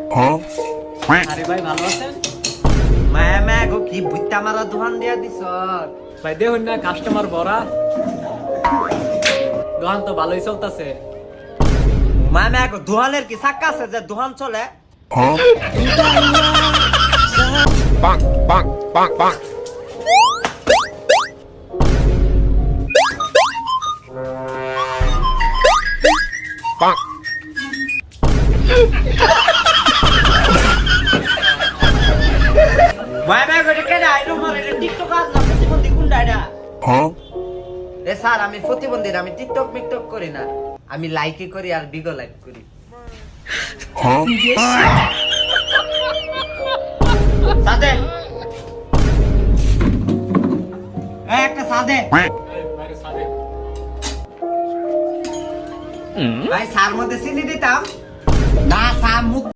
আরে ভাই ভালো আছেন? মায়া মায়া গো কি বুইতা মারা দোকান দিয়া দিছ। ভাই দেখুন না কাস্টমার ভরা, দোকান তো ভালোই চলতেছে। মায়া মায়া গো দোকানের কি চাক্কা আছে যে দোকান চলে? Bonk, bonk, bonk, bonk. Bonk. মায়া মায়া গো এটা কেডা? এটা মারে এটা টিকটক আর না প্রতিবন্ধী কোনটা এটা? এ স্যার আমি প্রতিবন্ধী না, আমি টিকটক মিকটক করি না, আমি লাইকই করি আর বিগো লাইক করি। সাদে একটা সাদে ভাই সার মধ্যে চিনি দিতাম না, সার মুখ